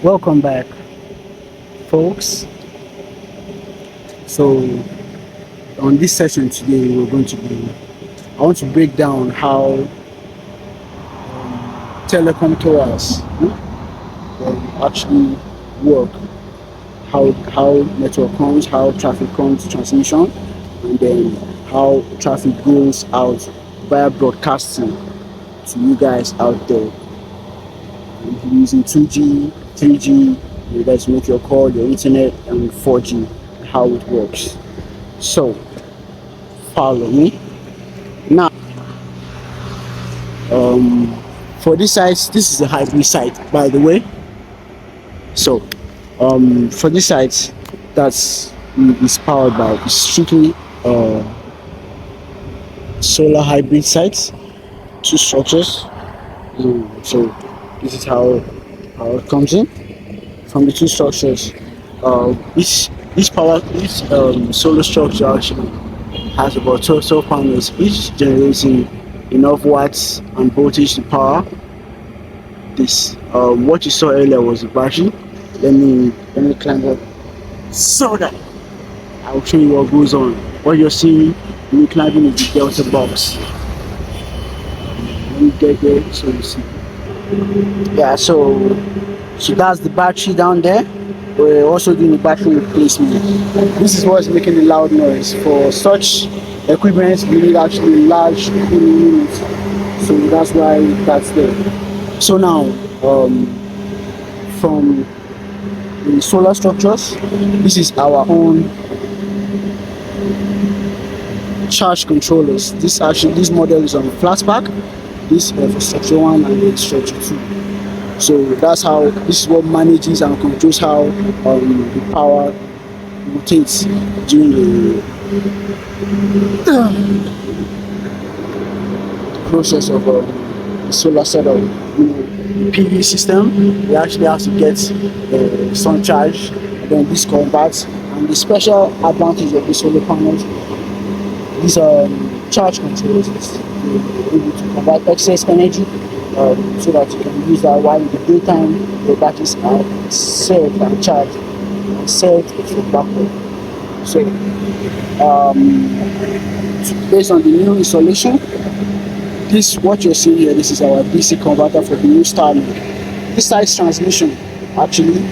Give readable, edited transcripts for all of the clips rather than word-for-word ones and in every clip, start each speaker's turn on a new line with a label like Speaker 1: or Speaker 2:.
Speaker 1: Welcome back, folks. So, on this session today, I want to break down how telecom towers actually work, how network comes, how traffic comes to transmission, and then how traffic goes out via broadcasting to you guys out there. If you're using 2G, 3G, you guys make your call, your internet, and 4G, how it works. So, follow me. Now, for this site, this is a hybrid site, by the way. So, for this site, that's is powered by is strictly solar hybrid sites, two structures. So, this is how it comes in from the two structures. Each solar structure actually has about 12 panels, each generating enough watts and voltage to power this. What you saw earlier was the battery. Let me climb up so that I'll show you what goes on. What you're seeing when you climbing is the delta box. Let me get there so you see. Yeah, so that's the battery down there. We're also doing the battery replacement. This is what's making the loud noise. For such equipment, we need actually large cooling units. So that's why that's there. So now, from the solar structures, this is our own charge controllers. This model is on flat pack. This for structure 1 and then structure 2. So this is what manages and controls how the power rotates during the process of the solar setup. The PV system, we actually have to get sun charge, and then this converts. And the special advantage of the solar panels, these charge controllers, is able to convert excess energy so that you can use that while in the daytime the batteries are saved and charged and saved for backup. So, based on the new installation, what you're seeing here, this is our DC converter for the new Starlink. This Sat Transmission actually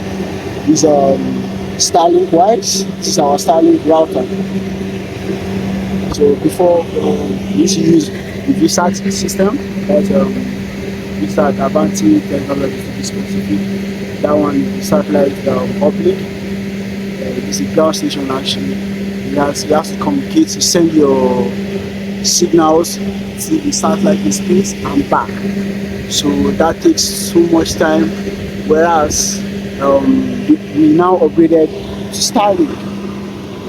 Speaker 1: is Starlink wires. This is our Starlink router. So before we used to use the VSAT system, that's VSAT Avanti technology to be specific. That one is the satellite uplink. It's a ground station actually. You have to communicate to send your signals to the satellite in space and back. So that takes so much time. Whereas we now upgraded to Starlink.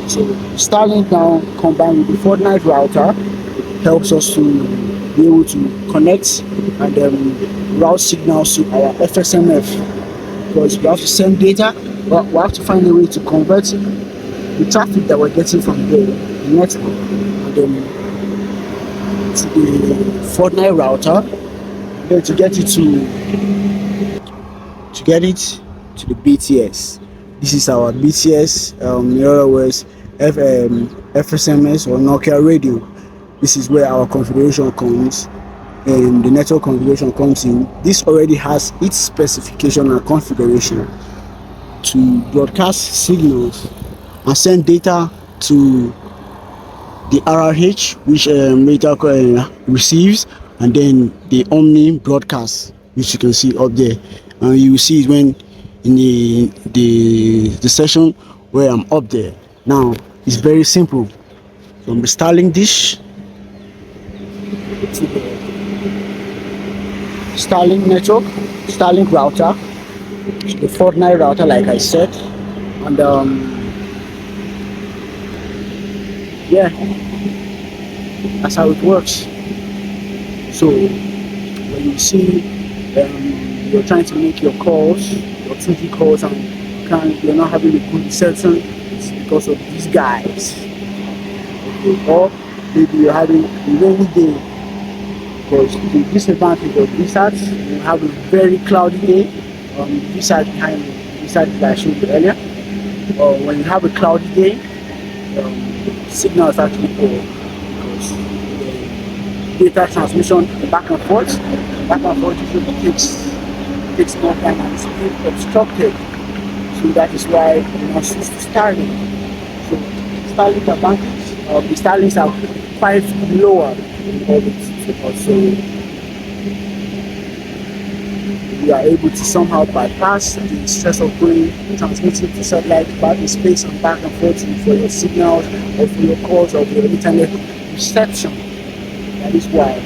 Speaker 1: So Starlink now combined with the fortnight router helps us to be able to connect and route signals to our FSMF, because we have to send data, but we have to find a way to convert the traffic that we're getting from the network and to the fortnight router, and then to get it to the BTS. This is our BTS, in other words, FSMS or Nokia radio. This is where our configuration comes, and the network configuration comes in. This already has its specification and configuration to broadcast signals and send data to the RRH, which later receives, and then the Omni broadcast, which you can see up there. And you will see it when in the session where I'm up there. Now it's very simple. From the Starlink dish to the Starlink network, Starlink router, to the fortnight router, like I said, and yeah, that's how it works. So when you see you're trying to make your calls, your 2G calls, and you're not having a good reception, it's because of these guys. Okay. Or maybe you're having a rainy day, because the disadvantage of VSATs, you have a very cloudy day, VSAT behind me, VSAT that I showed you earlier. When you have a cloudy day, signal is actually poor because the data transmission back and forth usually takes more time and it's being obstructed. So that is why we must switch to Starlink. So Starlink advantage, the Starlinks are quite lower in orbit, so we are able to somehow bypass the stress of going transmitting to satellite back in space and back and forth for your signals or for your calls or for your internet reception. That is why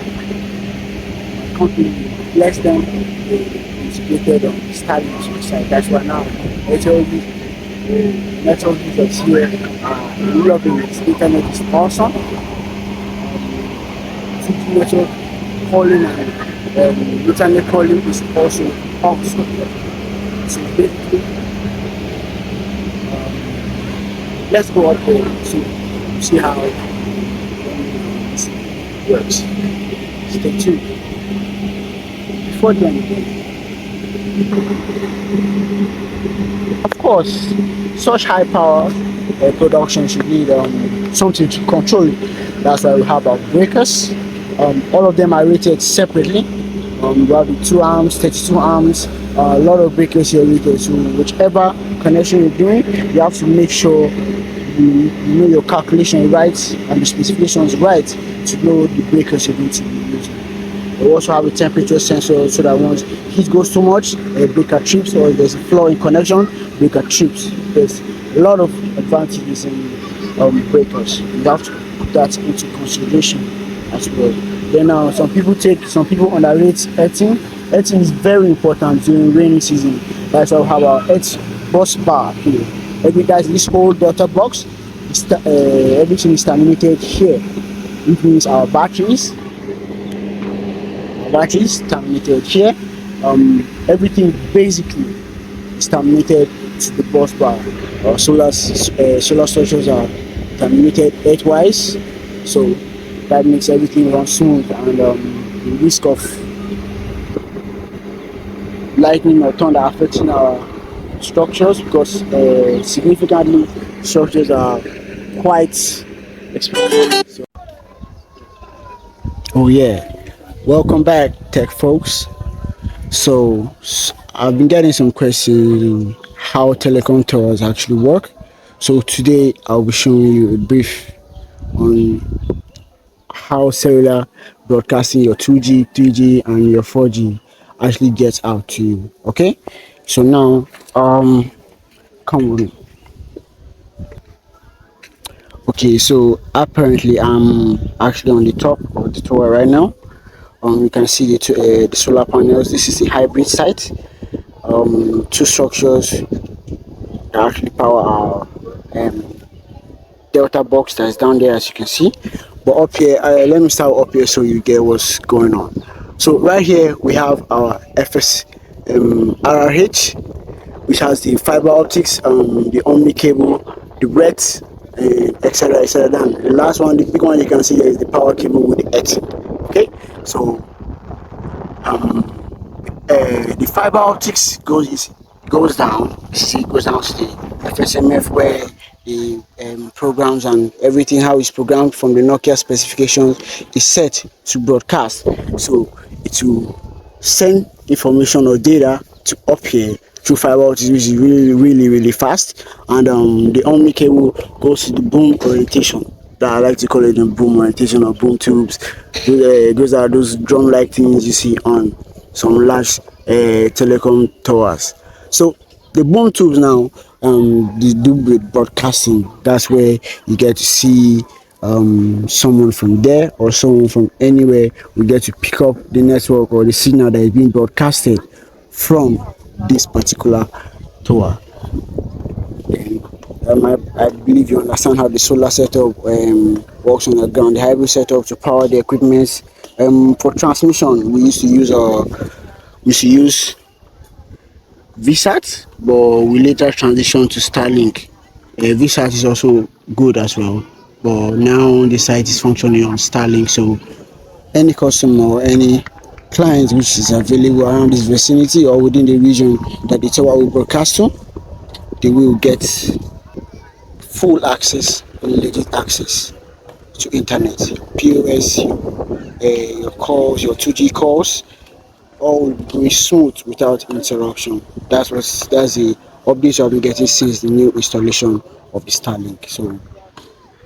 Speaker 1: my company bless them, they integrated on Starlink's website. That's why now network users here are loving it. Internet is awesome. 2G network calling and internet calling is also awesome. So basically, let's go up there to see how this works. Stay tuned. Before the end, of course, such high power production should need something to control it. That's why we have our breakers. All of them are rated separately. We have the 2 arms, 32 arms, a lot of breakers here rated. So whichever connection you're doing, you have to make sure you know your calculation right and the specifications right to know the breakers you're going to be using. We also have a temperature sensor so that once heat goes too much, a breaker trips, or if there's a flaw in connection, breaker trips. There's a lot of advantages in breakers. You have to put that into consideration as well. Then some people underrate earthing. Earthing is very important during rainy season. That's why we have our earth bus bar here. This whole delta box, everything is terminated here. It means our batteries terminated here. Everything basically is terminated to the bus bar. Solar structures are terminated earthwise, so that makes everything run smooth, and the risk of lightning or thunder affecting our structures, because significantly structures are quite expensive. So, oh yeah, welcome back, tech folks. So I've been getting some questions how telecom towers actually work. So today I'll be showing you a brief on how cellular broadcasting, your 2G, 3G and your 4G actually gets out to you. Okay, so now come with me. Okay, so apparently I'm actually on the top of the tower right now. You can see the solar panels. This is the hybrid site. Two structures that actually power our delta box that's down there, as you can see. But up here, let me start up here so you get what's going on. So right here we have our FS RRH, which has the fiber optics, the Omni cable, the breadth, etc., etc. And the last one, the big one you can see here, is the power cable with the X. Okay, so the fiber optics goes down. See, goes down to the FSMF, where the programs and everything, how it's programmed from the Nokia specifications, is set to broadcast. So it will send information or data to up here through fiber optics, which is really fast. And the Omni cable goes to the boom orientation, that I like to call it the boom orientation or boom tubes. Those are those drum-like things you see on some large telecom towers. So the boom tubes now, they do with broadcasting. That's where you get to see someone from there or someone from anywhere. We get to pick up the network or the signal that is being broadcasted from this particular tower. I believe you understand how the solar setup works on the ground, the hybrid setup to power the equipment. For transmission, we used to use VSAT, but we later transitioned to Starlink. VSAT is also good as well, but now the site is functioning on Starlink. So any customer or any client which is available around this vicinity or within the region that the tower will broadcast to, they will get full access, legit access to internet, POS, your calls, your 2G calls, all will be smooth without interruption. That's the update I've been getting since the new installation of the Starlink. So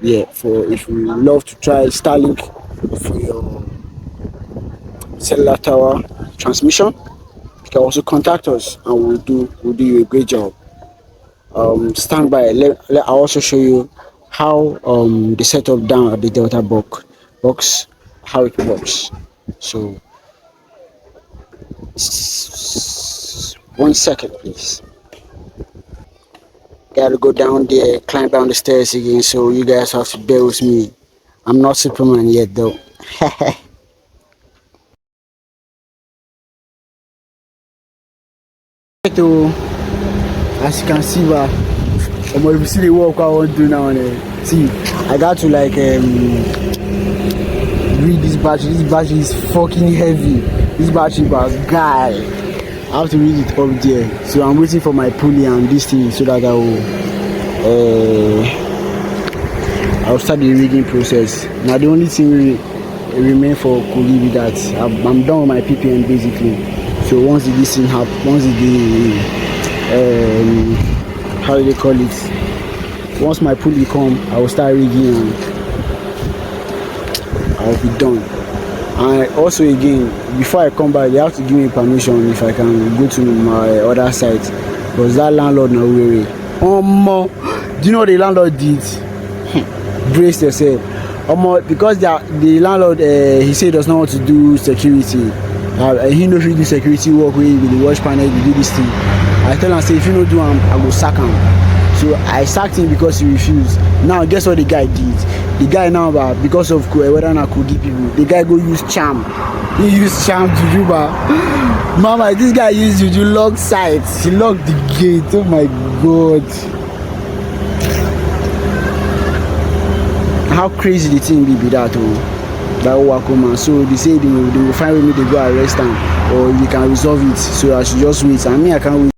Speaker 1: yeah, for if you love to try Starlink for your cellular tower transmission, you can also contact us and we'll do you a great job. Stand by. I'll also show you how the setup down at the Delta box, how it works. So 1 second, please. Gotta go down there, climb down the stairs again. So you guys have to bear with me. I'm not Superman yet, though. So, as you can see, if you see the work I want to do now, see, I got to like read this battery. This battery is fucking heavy. This battery was guy. I have to read it up there. So I'm waiting for my pulley and this thing so that I'll start the rigging process. Now the only thing remain for Kuli be that I'm done with my PPM basically. So once this thing happens, once how do they call it? Once my pulley come, I will start rigging and I'll be done. And also again, before I come back, they have to give me permission if I can go to my other site, because that landlord now weary. Do you know what the landlord did? Brace yourself. Because the landlord he said does not want to do security. He knows he do security work with the watch panel, he do this thing. I tell him, say if you don't do him, I will sack him. So I sacked him because he refused. Now guess what the guy did? The guy now, because of whether I could give people, the guy go use charm. He used charm to do Mama, this guy used to do lock sites. He locked the gate. Oh my god. How crazy the thing be that that Wakoma. So they say they will find me, they go arrest him, or you can resolve it. So I should just wait. I mean, I can't wait.